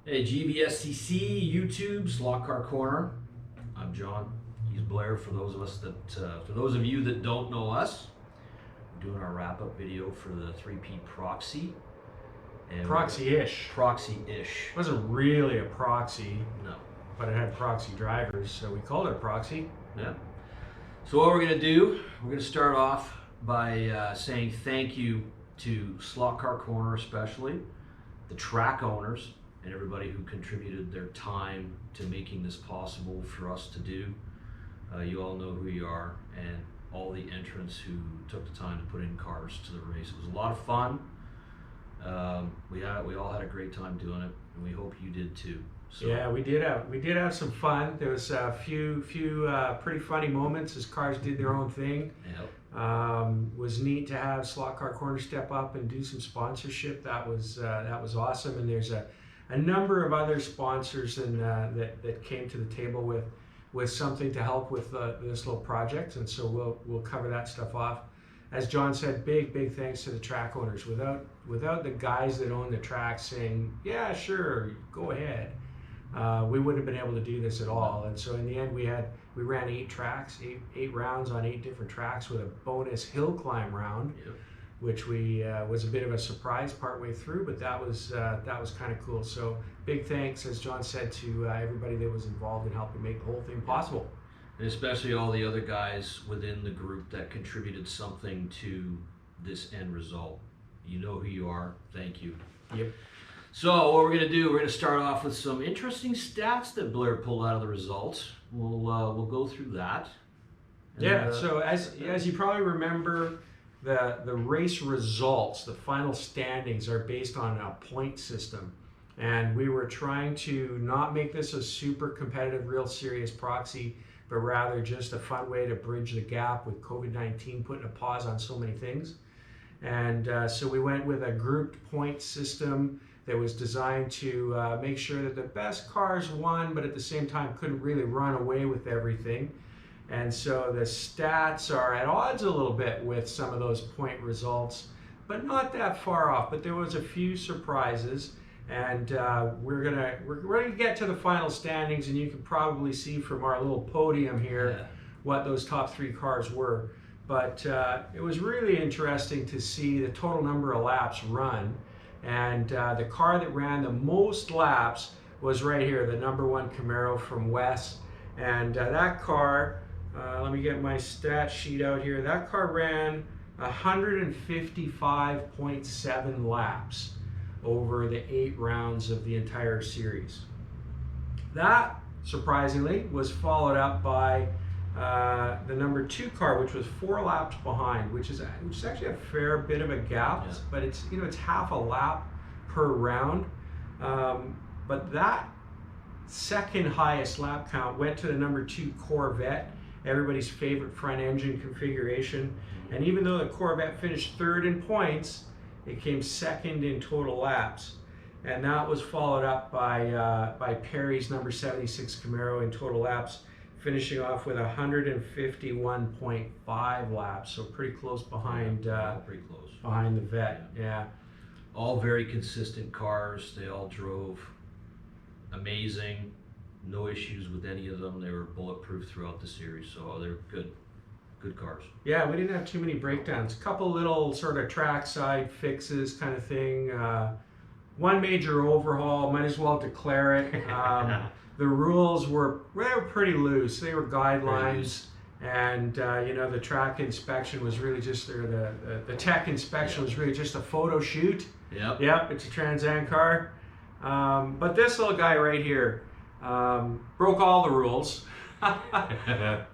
Hey, GVSCC, YouTube, Slot Car Corner. I'm John. He's Blair. For those of you that don't know us, we're doing our wrap-up video for the three-peat proxy. And Proxy-ish. Proxy-ish. It wasn't really a proxy, No. but it had proxy drivers, so we called it a proxy. Yeah. So what we're gonna do, we're gonna start off by saying thank you to Slot Car Corner, especially the track owners and everybody who contributed their time to making this possible for us to do. You all know who you are, and all the entrants who took the time to put in cars to the race. It was a lot of fun. We all had a great time doing it, and we hope you did too. So, Yeah, we did have some fun. There was a few pretty funny moments as cars did their own thing. Yep. Was neat to have Slot Car Corner step up and do some sponsorship. That was awesome. And there's a number of other sponsors and that came to the table with something to help with this little project. And so we'll cover that stuff off. As John said, big thanks to the track owners. Without the guys that own the track saying, yeah, sure, go ahead, we wouldn't have been able to do this at all. And so in the end, we ran 8 tracks, eight rounds on 8 different tracks with a bonus hill climb round, Yep. which was a bit of a surprise partway through, but that was kind of cool. So big thanks, as John said, to everybody that was involved in helping make the whole thing possible. And especially all the other guys within the group that contributed something to this end result. You know who you are. Thank you. Yep. So what we're going to do, we're going to start off with some interesting stats that Blair pulled out of the results. We'll go through that. And, Yeah, so as you probably remember, the race results, the final standings, are based on a point system. And we were trying to not make this a super competitive, real serious proxy, but rather just a fun way to bridge the gap with COVID-19 putting a pause on so many things. And so we went with a grouped point system that was designed to make sure that the best cars won, but at the same time couldn't really run away with everything. And so the stats are at odds a little bit with some of those point results, but not that far off. But there was a few surprises, and we're gonna get to the final standings, and you can probably see from our little podium here what those top 3 cars were. But it was really interesting to see the total number of laps run, and the car that ran the most laps was right here, the number 1 Camaro from Wes. And that car, let me get my stat sheet out here, that car ran 155.7 laps over the 8 rounds of the entire series. That, surprisingly, was followed up by the number 2 car, which was 4 laps behind, which is actually a fair bit of a gap, Yeah. but it's half a lap per round. But that second highest lap count went to the number 2 Corvette, everybody's favorite front engine configuration. And even though the Corvette finished 3rd in points, it came 2nd in total laps. And that was followed up by Perry's number 76 Camaro in total laps, finishing off with 151.5 laps, so pretty close behind pretty close behind the Vet. Yeah. All very consistent cars. They all drove amazing. No issues with any of them. They were bulletproof throughout the series, so they're good cars. Yeah, we didn't have too many breakdowns. A couple little sort of trackside fixes kind of thing. One major overhaul, might as well declare it. The rules were pretty loose. They were guidelines, and the track inspection was really just the tech inspection was really just a photo shoot. Yep, it's a Trans Am car. But this little guy right here broke all the rules.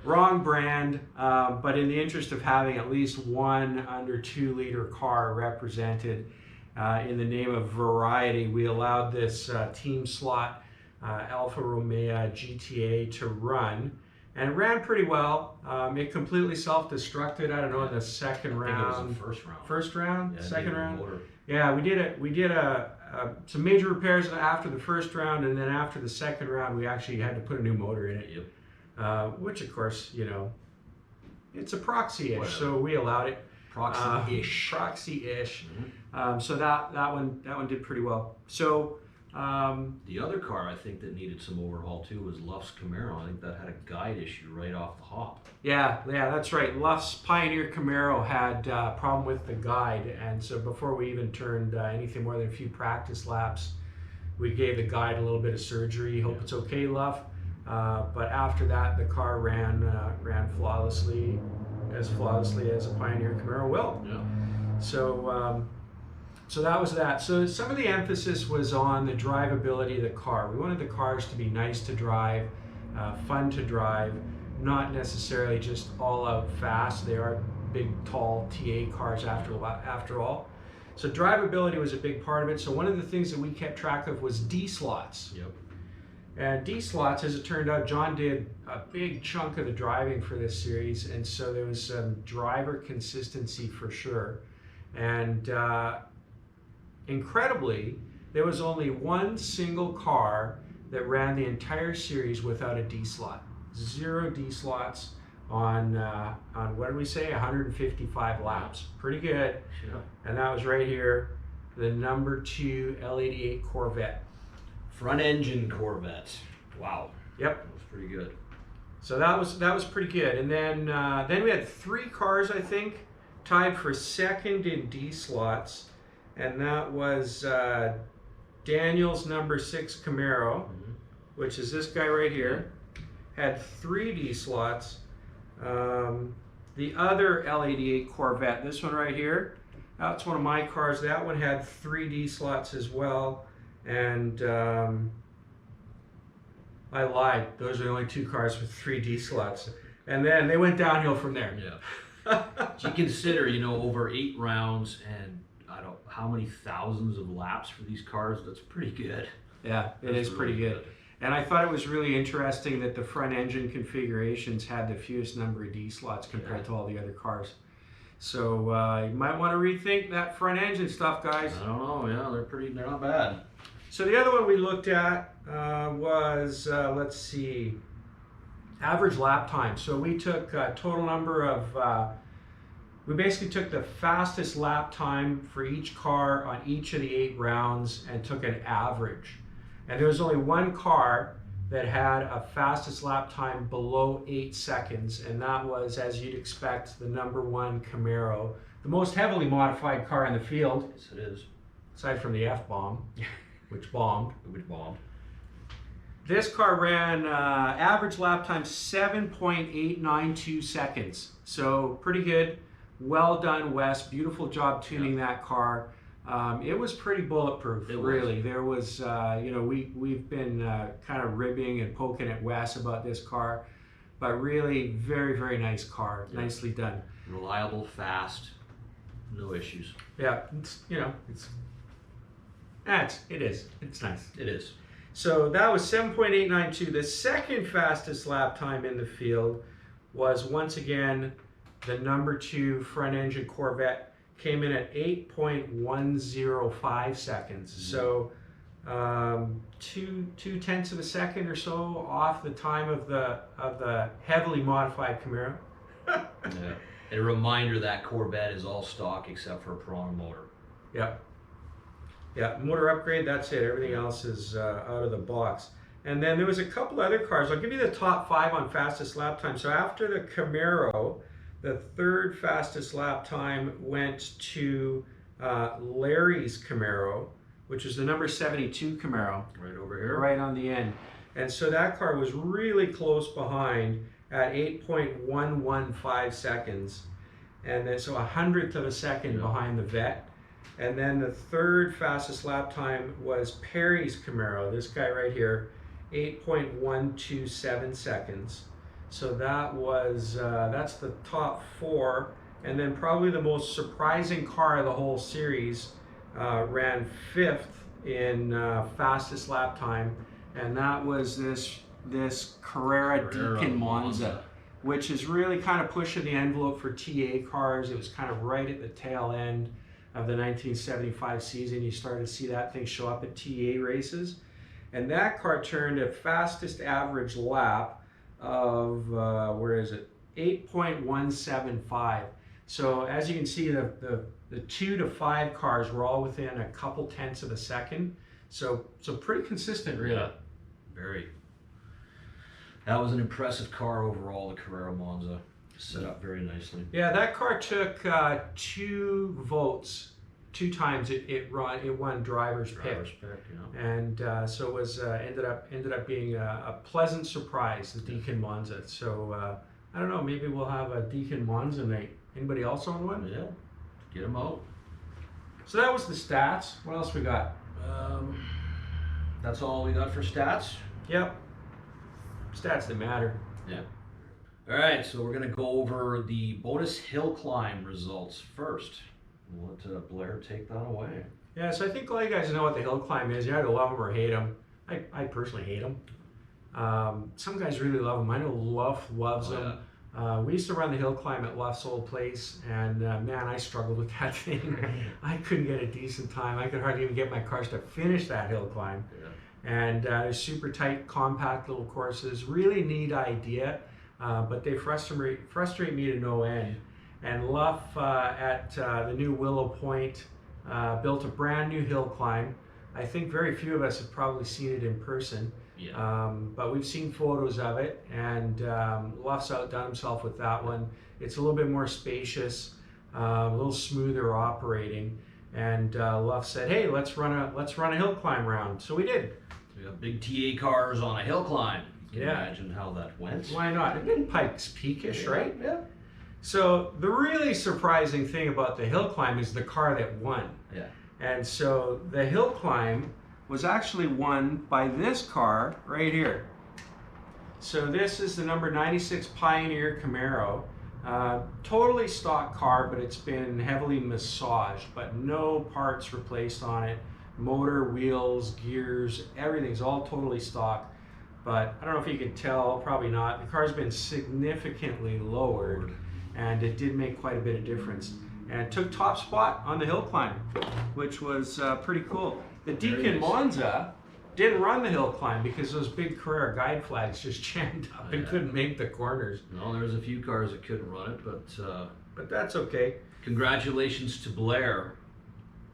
Wrong brand, but in the interest of having at least one under 2 liter car represented in the name of variety, we allowed this Team Slot Alfa Romeo GTA to run, and it ran pretty well. It completely self-destructed, I don't know, in the second round. I think it was the first round. First round? Yeah, second round? motor. Yeah, we did some major repairs after the first round, and then after the second round, we actually had to put a new motor in it. Yep. Which of course, it's a proxy-ish, Whatever. so we allowed it. Proxy-ish. Proxy-ish. Mm-hmm. So that one did pretty well. So The other car I think that needed some overhaul too was Luff's Camaro. I think that had a guide issue right off the hop. Yeah, that's right. Luff's Pioneer Camaro had a problem with the guide, and so before we even turned anything more than a few practice laps, we gave the guide a little bit of surgery. Hope it's okay, Luff. But after that, the car ran flawlessly as a Pioneer Camaro will. Yeah. So that was that. So some of the emphasis was on the drivability of the car. We wanted the cars to be nice to drive, fun to drive, not necessarily just all out fast. They are big, tall TA cars after all. So drivability was a big part of it. So one of the things that we kept track of was D slots. Yep. And D slots, as it turned out, John did a big chunk of the driving for this series, and so there was some driver consistency for sure. And incredibly, there was only one single car that ran the entire series without a D slot. 0 D slots on what did we say, 155 laps. Pretty good. Yeah. And that was right here, the number 2 L88 Corvette. Front engine Corvette. Wow. Yep. That was pretty good. So that was pretty good. And then we had 3 cars, I think, tied for second in D slots, and that was Daniel's number 6 Camaro, which is this guy right here, had 3 D slots. The other L88 Corvette, this one right here, that's one of my cars. That one had 3 D slots as well. And I lied. Those are the only 2 cars with 3 D slots. And then they went downhill from there. Yeah. So you consider, over 8 rounds and I don't know how many thousands of laps for these cars. That's pretty good. Yeah, it is pretty good. And I thought it was really interesting that the front engine configurations had the fewest number of D slots compared to all the other cars. So you might want to rethink that front engine stuff, guys. I don't know. Yeah, they're not bad. So the other one we looked at was, let's see, average lap time. So we took a total number of, we basically took the fastest lap time for each car on each of the 8 rounds and took an average. And there was only one car that had a fastest lap time below 8 seconds, and that was, as you'd expect, the number 1 Camaro, the most heavily modified car in the field. Yes, it is. Aside from the F-bomb. Which bombed. This car ran average lap time 7.892 seconds. So pretty good. Well done, Wes. Beautiful job tuning that car. It was pretty bulletproof, really. There was, we've been kind of ribbing and poking at Wes about this car, but really very, very nice car. Yeah. Nicely done. Reliable, fast, no issues. Yeah, it is. It's nice. It is. So that was 7.892. The second fastest lap time in the field was once again the number 2 front engine Corvette, came in at 8.105 seconds. So 2/10 of a second or so off the time of the heavily modified Camaro. Yeah. And a reminder that Corvette is all stock except for a prong motor. Yep. Yeah, motor upgrade, that's it. Everything else is out of the box. And then there was a couple other cars. I'll give you the top 5 on fastest lap time. So after the Camaro, the 3rd fastest lap time went to Larry's Camaro, which was the number 72 Camaro. Right over here. Right on the end. And so that car was really close behind at 8.115 seconds. And then so 1/100th of a second behind the Vet. And then the 3rd fastest lap time was Perry's Camaro, this guy right here, 8.127 seconds. So that was, that's the top 4. And then probably the most surprising car of the whole series ran 5th in fastest lap time. And that was this Carrera Deacon Monza, which is really kind of pushing the envelope for TA cars. It was kind of right at the tail end of the 1975 season. You started to see that thing show up at TA races. And that car turned a fastest average lap of, 8.175. So as you can see, the 2 to 5 cars were all within a couple tenths of a second. So pretty consistent, really. Yeah, very. That was an impressive car overall, the Carrera Monza. Set up very nicely. Yeah, that car took 2 votes. 2 times it won driver's pick. Yeah. And so it was ended up being a pleasant surprise, the Deacon Monza. So I don't know, maybe we'll have a Deacon Monza night. Anybody else on one? Yeah, get them out. So that was the stats. What else we got? That's all we got for stats. Yep. Stats that matter. Yeah. All right, so we're gonna go over the bonus hill climb results first. We'll let Blair take that away. Yeah, so I think all you guys know what the hill climb is. You either love them or hate them. I personally hate them. Some guys really love them. I know Luff loves them. We used to run the hill climb at Luff's old place, and man, I struggled with that thing. I couldn't get a decent time. I could hardly even get my cars to finish that hill climb. Yeah. And they're super tight, compact little courses. Really neat idea, but they frustrate me to no end. And Luff at the new Willow Point built a brand new hill climb. I think very few of us have probably seen it in person. Yeah. But we've seen photos of it, and Luff's outdone himself with that one. It's a little bit more spacious, a little smoother operating. And Luff said, "Hey, let's run a hill climb round." So we did. We got big TA cars on a hill climb. You can Yeah. imagine how that went. Why not? A bit Pikes Peak-ish, right? Yeah. So the really surprising thing about the hill climb is the car that won. Yeah. And so the hill climb was actually won by this car right here. So this is the number 96 Pioneer Camaro. Totally stock car, but it's been heavily massaged, but no parts replaced on it. Motor, wheels, gears, everything's all totally stock. But I don't know if you can tell, probably not. The car's been significantly lowered, and it did make quite a bit of difference. And it took top spot on the hill climb, which was pretty cool. The Deacon Monza didn't run the hill climb because those big Carrera guide flags just jammed up and couldn't make the corners. No, there was a few cars that couldn't run it, but that's okay. Congratulations to Blair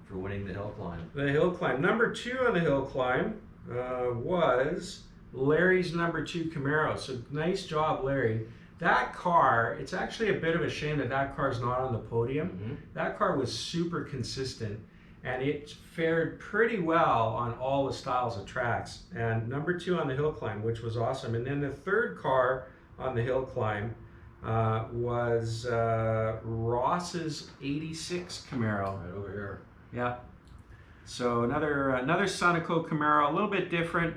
for winning the hill climb. The hill climb. Number 2 on the hill climb was Larry's number 2 Camaro. So nice job, Larry. That car, it's actually a bit of a shame that car's not on the podium. Mm-hmm. That car was super consistent, and it fared pretty well on all the styles of tracks. And number 2 on the hill climb, which was awesome. And then the 3rd car on the hill climb was Ross's 86 Camaro. Right over here. Yeah. So another Sunoco Camaro, a little bit different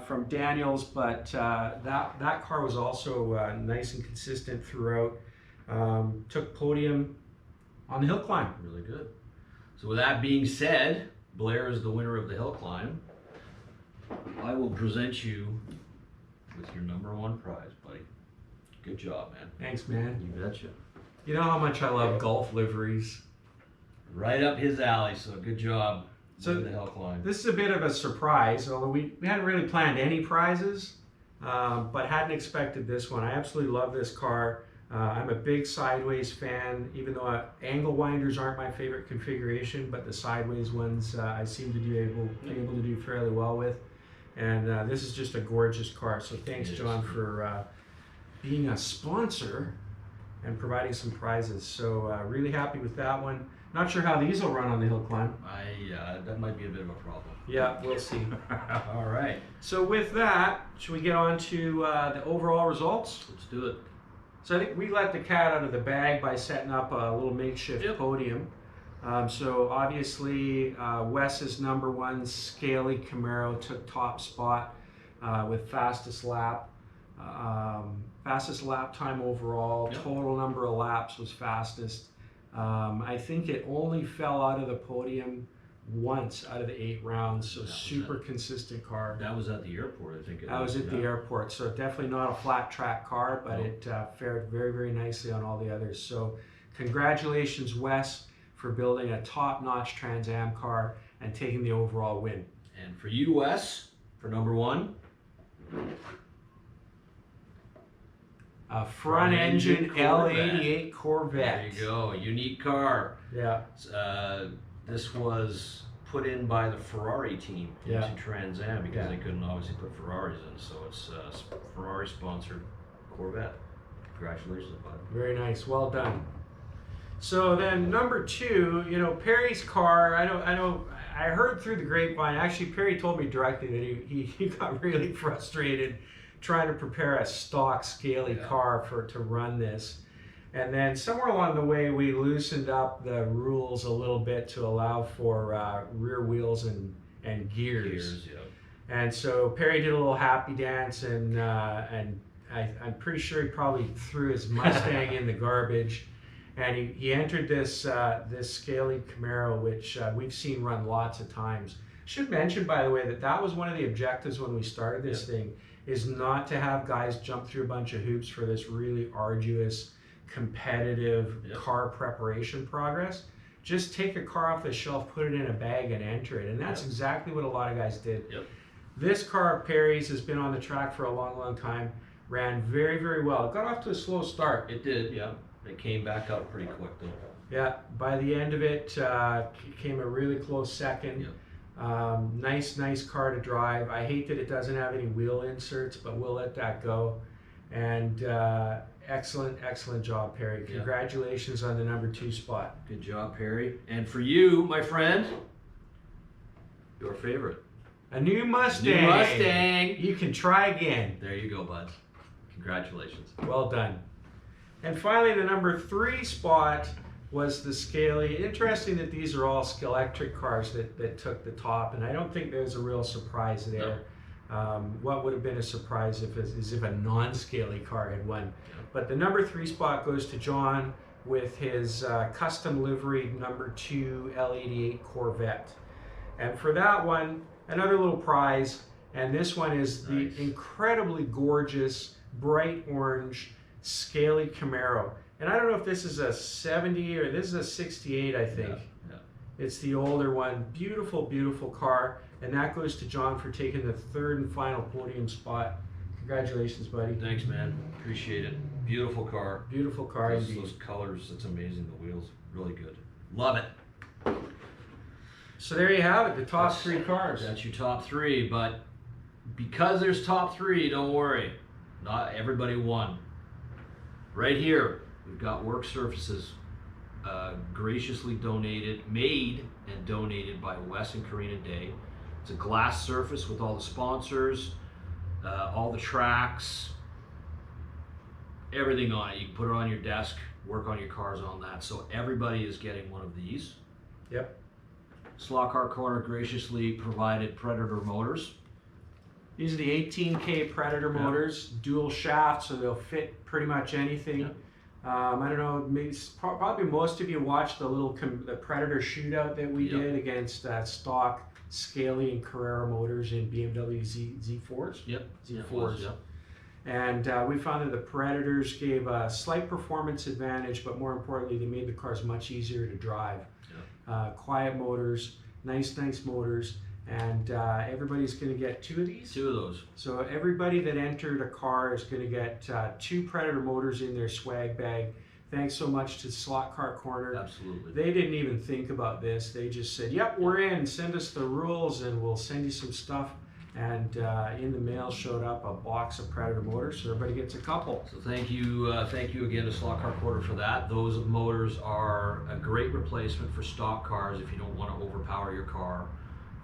from Daniel's, but that car was also nice and consistent throughout. Took podium on the hill climb. Really good. So with that being said, Blair is the winner of the hill climb. I will present you with your number 1 prize, buddy. Good job, man. Thanks, man. You betcha. You know how much I love golf liveries. Right up his alley, so good job. So the hill climb. This is a bit of a surprise, although we hadn't really planned any prizes, but hadn't expected this one. I absolutely love this car. I'm a big sideways fan, even though angle winders aren't my favorite configuration, but the sideways ones I seem to be able to do fairly well with. And this is just a gorgeous car. So thanks, John, for being a sponsor and providing some prizes. So really happy with that one. Not sure how these will run on the hill climb. That might be a bit of a problem. Yeah, we'll see. All right. So with that, should we get on to the overall results? Let's do it. So I think we let the cat out of the bag by setting up a little makeshift podium. So obviously Wes's number 1 Scaly Camaro took top spot with fastest lap time overall. Total number of laps was fastest. I think it only fell out of the podium once out of the 8 rounds, so super consistent car. That was at the airport, I think. That was at the airport, so definitely not a flat track car, but it fared very, very nicely on all the others. So congratulations, Wes, for building a top-notch Trans Am car and taking the overall win. And for you, Wes, for number 1, a front-engine L88 Corvette. There you go, a unique car. Yeah. This was put in by the Ferrari team Yeah. into Trans Am because Yeah. they couldn't obviously put Ferraris in, so it's Ferrari sponsored Corvette. Congratulations, bud. Very nice. Well done. So then number 2, you know, Perry's car, I heard through the grapevine, actually Perry told me directly that he got really frustrated trying to prepare a stock scaly car to run this. And then somewhere along the way we loosened up the rules a little bit to allow for rear wheels and gears. Yeah. And so Perry did a little happy dance, and I'm pretty sure he probably threw his Mustang in the garbage. And he entered this scaly Camaro, which we've seen run lots of times. Should mention, by the way, that was one of the objectives when we started this thing, is not to have guys jump through a bunch of hoops for this really arduous, competitive car preparation progress. Just take a car off the shelf, put it in a bag, and enter it. And that's exactly what a lot of guys did. Yep. This car, Perry's, has been on the track for a long, long time. Ran very, very well. It got off to a slow start. It did, yeah. It came back up pretty quick though. Yeah, by the end of it, came a really close second. Yeah. Nice car to drive. I hate that it doesn't have any wheel inserts, but we'll let that go. And excellent job, Perry. Congratulations on the number 2 spot. Good job, Perry. And for you, my friend, your favorite. A new Mustang. New Mustang. You can try again. There you go, bud. Congratulations. Well done. And finally, the number 3 spot was the Scaly. Interesting that these are all Scalectric cars that took the top, and I don't think there's a real surprise there. No. What would have been a surprise is if a non-Scaly car had won. Yeah. But the number 3 spot goes to John with his custom livery number 2 L88 Corvette. And for that one, another little prize, and this one is the incredibly gorgeous, bright orange, Scaly Camaro. And I don't know if this is a 70 or this is a 68, I think. Yeah. It's the older one. Beautiful car. And that goes to John for taking the 3rd and final podium spot. Congratulations, buddy. Thanks, man. Appreciate it. Beautiful car. Beautiful car indeed. Those colors, it's amazing. The wheels, really good. Love it. So there you have it, the top 3 cars. That's your top 3, but because there's top 3, don't worry. Not everybody won. Right here, we've got work surfaces graciously made and donated by Wes and Karina Day. It's a glass surface with all the sponsors, all the tracks, everything on it. You can put it on your desk, work on your cars on that. So everybody is getting one of these. Yep. Slot Car Corner graciously provided Predator motors. These are the 18K Predator motors, dual shaft, so they'll fit pretty much anything. Yeah. I don't know, maybe, probably most of you watched the Predator shootout that we did against stock Scaly and Carrera motors in BMW Z4s. Yep. Z4s. Yep. And we found that the Predators gave a slight performance advantage, but more importantly, they made the cars much easier to drive. Yep. Quiet motors, nice motors. And everybody's going to get 2 of these. 2 of those. So everybody that entered a car is going to get 2 Predator motors in their swag bag. Thanks so much to Slot Car Corner. Absolutely. They didn't even think about this. They just said, yep, we're in. Send us the rules and we'll send you some stuff. And in the mail showed up a box of Predator motors, so everybody gets a couple. So thank you again to Slot Car Corner for that. Those motors are a great replacement for stock cars if you don't want to overpower your car.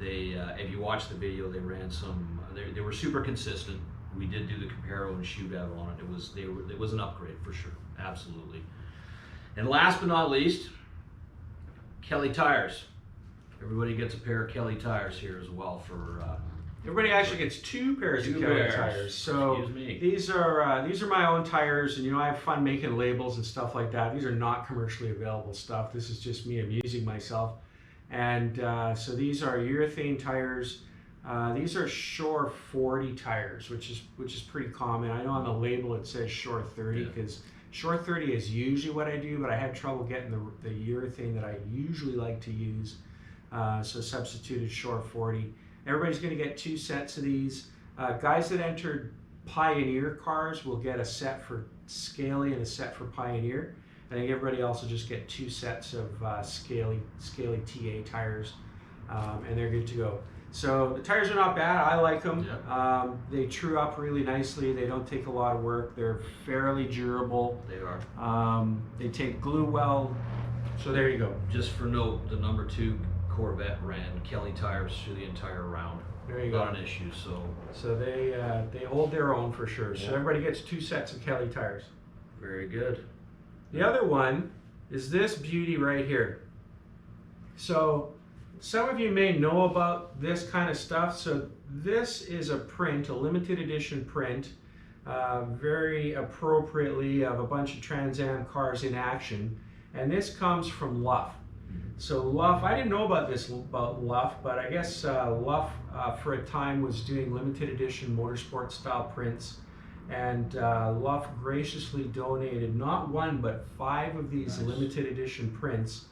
They, if you watch the video, they ran some. They were super consistent. We did do the Camaro and shootout on it. It was an upgrade for sure, absolutely. And last but not least, Kelly Tires. Everybody gets a pair of Kelly Tires here as well for. Everybody actually gets 2 pairs of Kelly tires. So these are my own tires, and I have fun making labels and stuff like that. These are not commercially available stuff. This is just me amusing myself. And so these are urethane tires. These are Shore 40 tires, which is pretty common. I know on the label it says Shore 30 because Shore 30 is usually what I do, but I had trouble getting the urethane that I usually like to use. So substituted Shore 40. Everybody's going to get 2 sets of these. Guys that entered Pioneer cars will get a set for Scaly and a set for Pioneer. I think everybody else will just get 2 sets of Scaly TA tires. and they're good to go. So the tires are not bad. I like them. Yeah. They true up really nicely. They don't take a lot of work. They're fairly durable. They are. They take glue well. So there you go. Just for note, the number 2 Corvette ran Kelly tires through the entire round. There you Not go. an issue. So they hold their own for sure. So Yeah. everybody gets 2 sets of Kelly tires. Very good. The other one is this beauty right here. So some of you may know about this kind of stuff. So this is a print, a limited edition print, very appropriately of a bunch of Trans Am cars in action. And this comes from Luff. So Luff, I didn't know about this about Luff, but I guess Luff for a time was doing limited edition motorsport style prints. And Luff graciously donated not 1 but 5 of these Nice. limited edition prints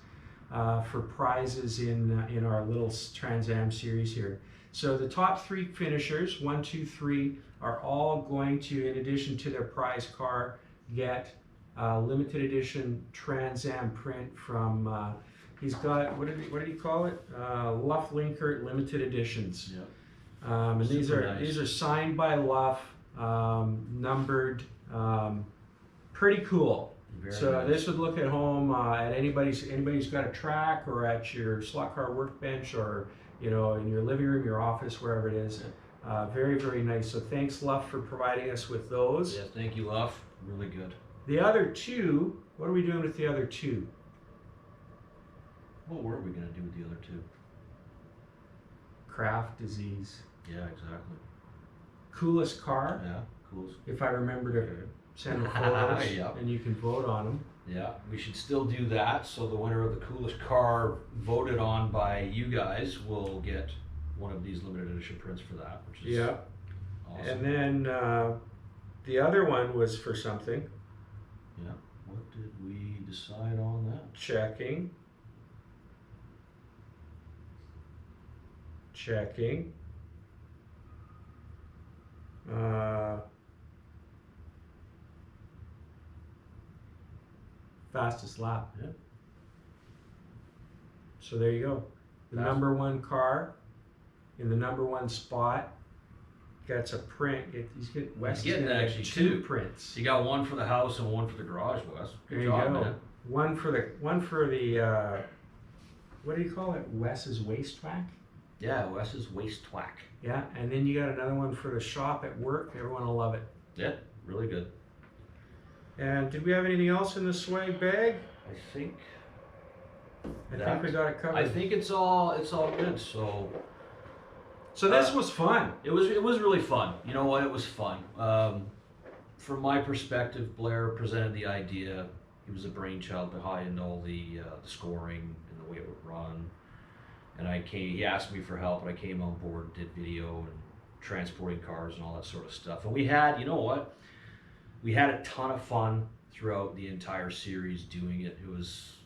for prizes in our little Trans Am series here. So the top 3 finishers, 1, 2, 3, are all going to, in addition to their prize car, get limited edition Trans Am print from. He's got what did he call it? Luff Linkert limited editions. Yep. And these Super are nice. signed by Luff, numbered, pretty cool. Very So nice. this would look at home at anybody's got a track, or at your slot car workbench, or in your living room, your office, wherever it is. Very, very nice. So thanks, Luff, for providing us with those. Yeah, thank you, Luff. Really good. The other 2, what are we doing with the other 2? What were we gonna do with the other 2? Craft disease. Yeah, exactly. Coolest car, Yeah, cool. if I remember to send the photos, Yep. and you can vote on them. Yeah, we should still do that. So the winner of the coolest car voted on by you guys will get one of these limited edition prints for that, which is Yeah. awesome. And then the other one was for something. Yeah. What did we decide on that? Checking. Fastest lap. Yeah. So there you go. The Fast- number 1 car in the number 1 spot gets a print. Wes is getting gonna get actually 2 2. prints. So you got one for the house and one for the garage, Wes. Good There you job, go. man. One for the what do you call it? Wes's waist whack. Yeah, Wes's waist twack. Yeah, and then you got another one for the shop at work. Everyone will love it. Yeah, really good. And did we have anything else in the swag bag? I think I think we got it covered. I think it's all good. So This was fun. it was really fun. You know what? It was fun. From my perspective, Blair presented the idea. He was a brainchild behind all the scoring and the way it would run. And he asked me for help, and I came on board, did video and transporting cars and all that sort of stuff. And we had, you know what? We had a ton of fun throughout the entire series doing it. It was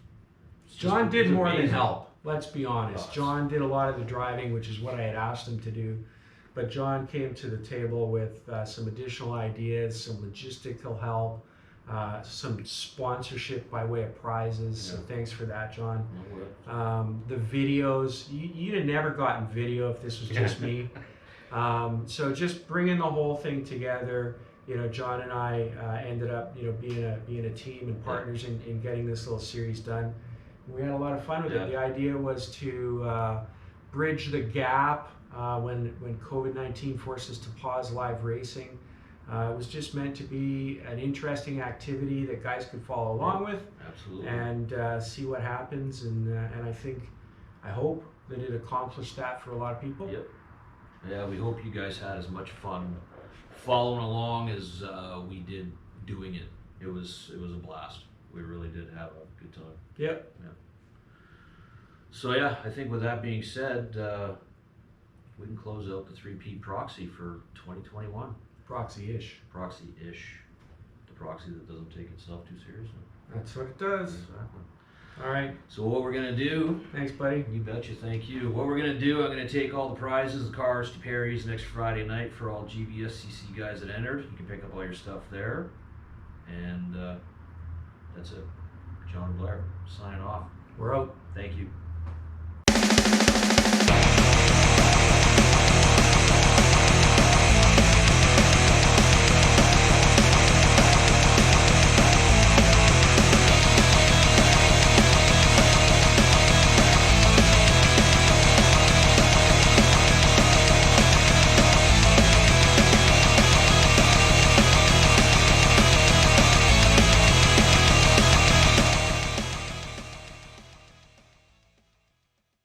John did more than amazing. help. Let's be honest. Yes. John did a lot of the driving, which is what I had asked him to do. But John came to the table with some additional ideas, some logistical help, some sponsorship by way of prizes. So Yeah. thanks for that, John. No way. The videos, you'd have never gotten video if this was just me. So just bringing the whole thing together, John and I ended up, being a team and partners in getting this little series done. We had a lot of fun with Yeah. it. The idea was to bridge the gap when COVID-19 forced us to pause live racing. It was just meant to be an interesting activity that guys could follow along with Absolutely. and see what happens. And I hope that it accomplished that for a lot of people. Yep. Yeah, we hope you guys had as much fun following along as we did doing it. It was a blast. We really did have a good time. Yep. So yeah, I think with that being said, we can close out the 3P proxy for 2021. Proxy-ish. Proxy-ish. The proxy that doesn't take itself too seriously. That's what it does. Exactly. All right. So what we're gonna do, Thanks, buddy. you betcha, thank you. What we're gonna do, I'm gonna take all the prizes, the cars to Perry's next Friday night for all GBSCC guys that entered. You can pick up all your stuff there. And that's it. John Blair, signing off. We're out. Thank you.